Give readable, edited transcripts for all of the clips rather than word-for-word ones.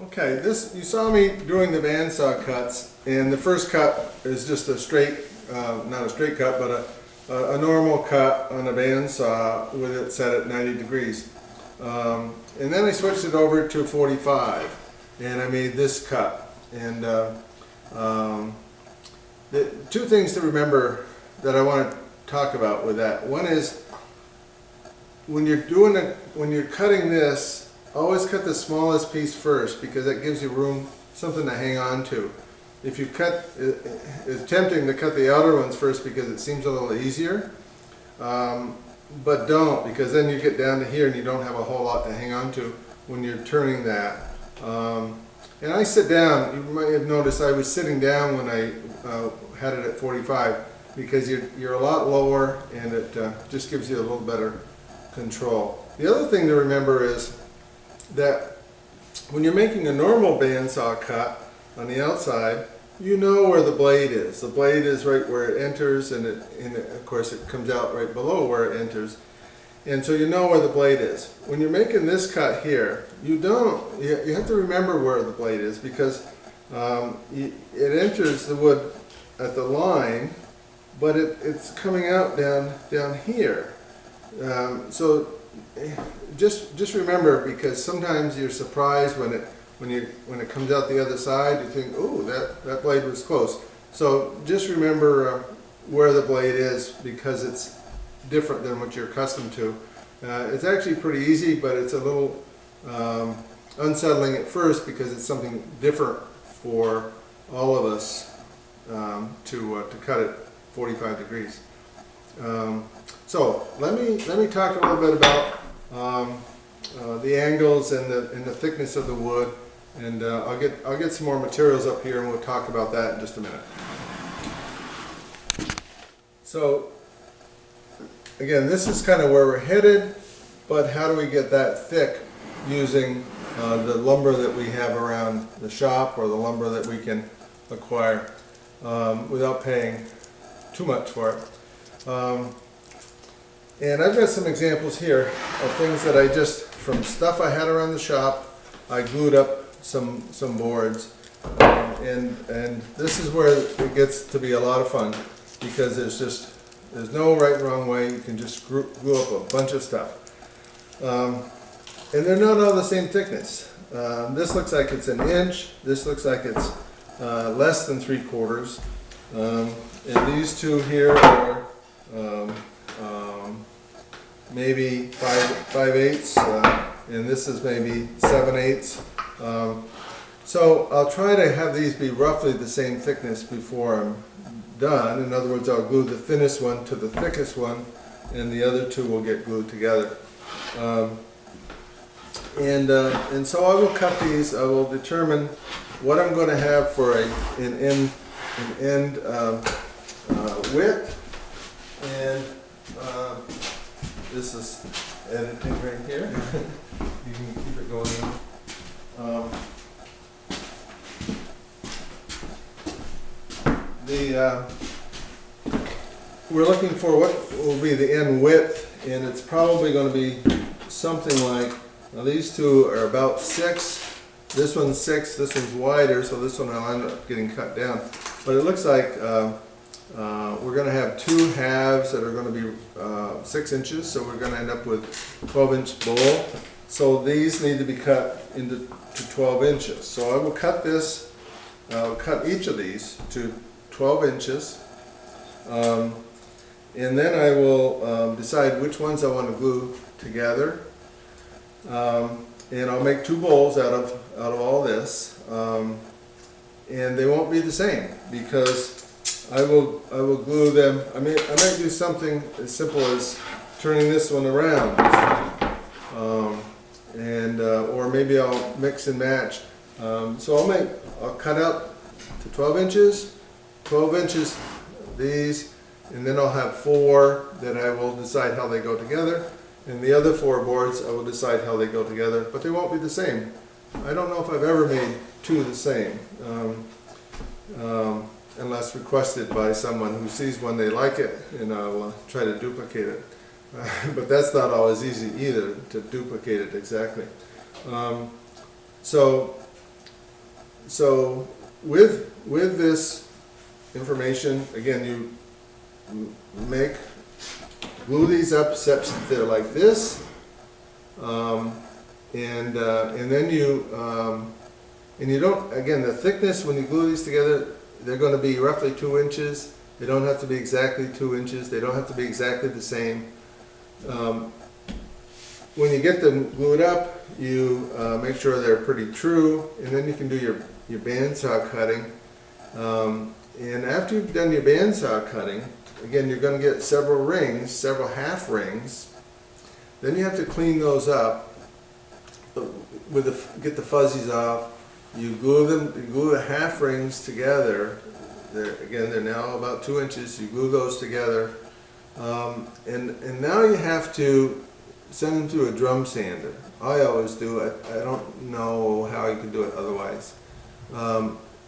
Okay, this, you saw me doing the bandsaw cuts, and the first cut is just a straight, not a straight cut, but a normal cut on a bandsaw with it set at 90 degrees. And then I switched it over to 45, and I made this cut. And the two things to remember that I want to talk about with that. One is, when you're cutting this, always cut the smallest piece first, because that gives you room, something to hang on to. If you cut, it's tempting to cut the outer ones first because it seems a little easier, but don't, because then you get down to here and you don't have a whole lot to hang on to when you're turning that. And I sit down, you might have noticed I was sitting down when I had it at 45, because you're a lot lower, and it just gives you a little better control. The other thing to remember is that when you're making a normal bandsaw cut on the outside, you know where the blade is. The blade is right where it enters, and of course it comes out right below where it enters. And so you know where the blade is. When you're making this cut here, you have to remember where the blade is, because it enters the wood at the line, but it's coming out down here. So just remember, because sometimes you're surprised when it comes out the other side. You think, oh, that blade was close. So just remember where the blade is, because it's different than what you're accustomed to. It's actually pretty easy, but it's a little unsettling at first, because it's something different for all of us to cut at 45 degrees. So let me talk a little bit about the angles and the thickness of the wood, and I'll get some more materials up here, and we'll talk about that in just a minute. So again, this is kind of where we're headed, but how do we get that thick using the lumber that we have around the shop, or the lumber that we can acquire without paying too much for it? And I've got some examples here of things that from stuff I had around the shop, I glued up some boards. And this is where it gets to be a lot of fun, because there's no right and wrong way. You can just glue up a bunch of stuff. And they're not all the same thickness. This looks like it's an inch. This looks like it's less than 3/4. And these two here are maybe 5/8, and this is maybe 7/8. So I'll try to have these be roughly the same thickness before I'm done. In other words, I'll glue the thinnest one to the thickest one, and the other two will get glued together. And so I will cut these. I will determine what I'm going to have for an end width, and this is editing right here. You can keep it going on. We're looking for what will be the end width, and it's probably going to be something like, now these two are about 6. This one's 6. This one's wider, so this one will end up getting cut down. But it looks like we're going to have 2 halves that are going to be 6 inches, so we're going to end up with 12-inch bowl. So these need to be cut into 12 inches. So I will cut this, I'll cut each of these to 12 inches, and then I will decide which ones I want to glue together, and I'll make 2 bowls out of all this, and they won't be the same, because I will glue them. I might do something as simple as turning this one around, or maybe I'll mix and match. So I'll cut out to 12 inches, 12 inches these, and then I'll have 4 that I will decide how they go together, and the other 4 boards I will decide how they go together, but they won't be the same. I don't know if I've ever made 2 the same. Unless requested by someone who sees one they like it, and I'll try to duplicate it. But that's not always easy either, to duplicate it exactly. So so with this information, again, you glue these up such that they're like this, and then you don't, again, the thickness when you glue these together, they're going to be roughly 2 inches. They don't have to be exactly 2 inches. They don't have to be exactly the same. When you get them glued up, you make sure they're pretty true, and then you can do your bandsaw cutting. And after you've done your bandsaw cutting, again, you're going to get several rings, several half rings. Then you have to clean those up get the fuzzies off. You glue the half rings together. They're now about 2 inches. You glue those together, and now you have to send them to a drum sander. I always do it. I don't know how you can do it otherwise.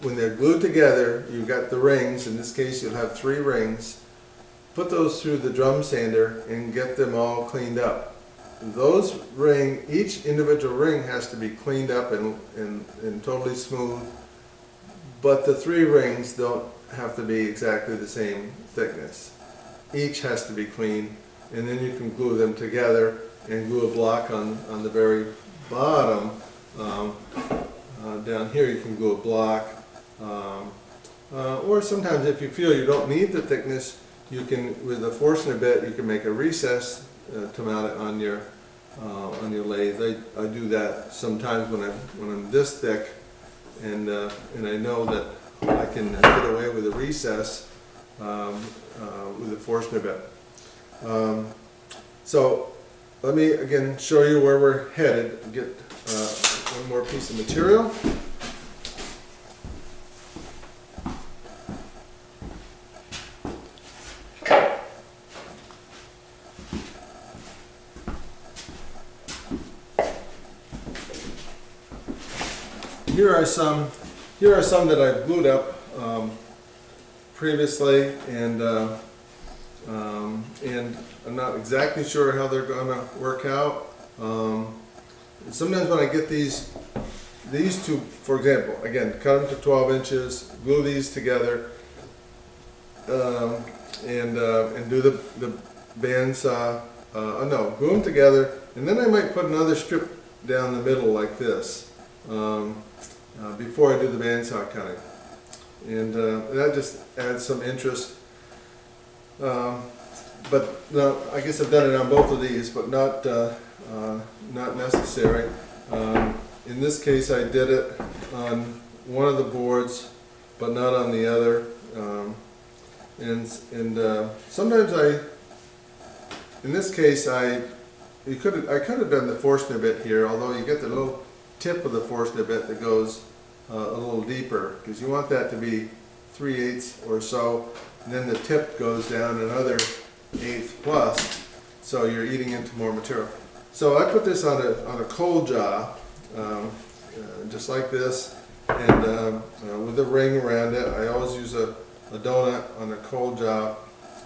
When they're glued together, you've got the rings. In this case, you'll have 3 rings. Put those through the drum sander and get them all cleaned up. Each individual ring has to be cleaned up and totally smooth, but the 3 rings don't have to be exactly the same thickness. Each has to be clean, and then you can glue them together and glue a block on the very bottom. Down here you can glue a block, or sometimes if you feel you don't need the thickness, you can, with a Forstner bit, you can make a recess to mount it on your lathe. I do that sometimes when I'm this thick, and I know that I can get away with a recess with a Forstner bit. So let me again show you where we're headed. Get one more piece of material. Here are some that I've glued up previously, and I'm not exactly sure how they're going to work out. Sometimes when I get these two, for example, again, cut them to 12 inches, glue these together, and do the bandsaw. No, glue them together, and then I might put another strip down the middle like this. Before I do the bandsaw cutting, and that just adds some interest. But no, I guess I've done it on both of these, but not necessary. In this case, I did it on one of the boards, but not on the other. Sometimes in this case, I could have done the Forstner bit here, although you get the little tip of the Forstner bit that goes a little deeper, because you want that to be 3/8 or so, and then the tip goes down another 1/8 plus, so you're eating into more material. So I put this on a cold jaw, just like this, and with a ring around it. I always use a donut on a cold jaw.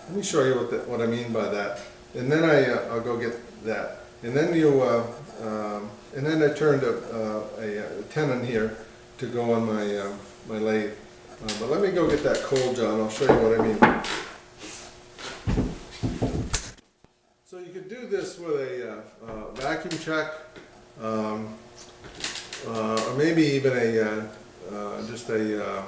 Let me show you what I mean by that. And then I'll go get that, and then and then I turned a tenon here to go on my lathe. But let me go get that cold jaw and I'll show you what I mean. So you could do this with a vacuum chuck, or maybe even just a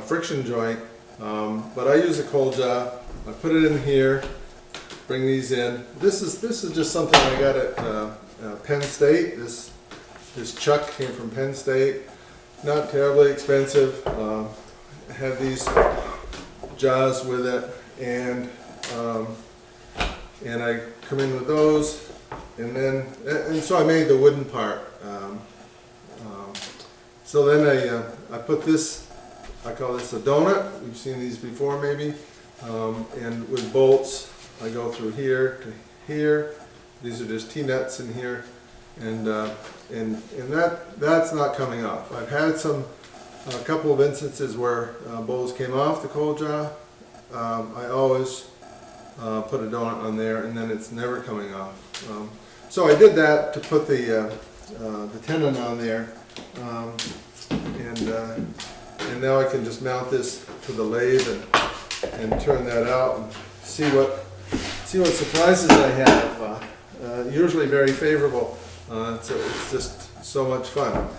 friction joint. But I use a cold jaw. I put it in here. Bring these in. This is just something I got at Penn State. This chuck came from Penn State. Not terribly expensive. Had these jaws with it, and I come in with those, and so I made the wooden part. So then I put this. I call this a donut. We've seen these before, maybe. And with bolts, I go through here to here. These are just T-nuts in here, and that's not coming off. I've had a couple of instances where bowls came off the cold jaw. I always put a donut on there, and then it's never coming off. So I did that to put the tenon on there. and now I can just mount this to the lathe and turn that out and see what surprises I have. Usually very favorable. So it's just so much fun.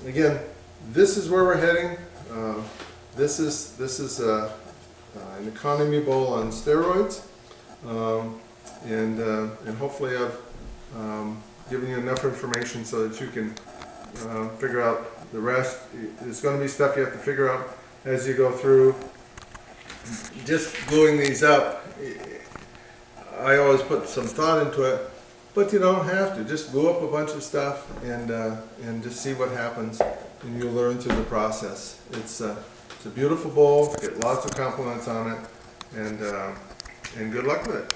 Again, this is where we're heading. This is an economy bowl on steroids, and hopefully I've given you enough information so that you can figure out the rest. There's going to be stuff you have to figure out as you go through. Just gluing these up, I always put some thought into it, but you don't have to. Just glue up a bunch of stuff and just see what happens, and you'll learn through the process. It's a beautiful bowl. Get lots of compliments on it, and good luck with it.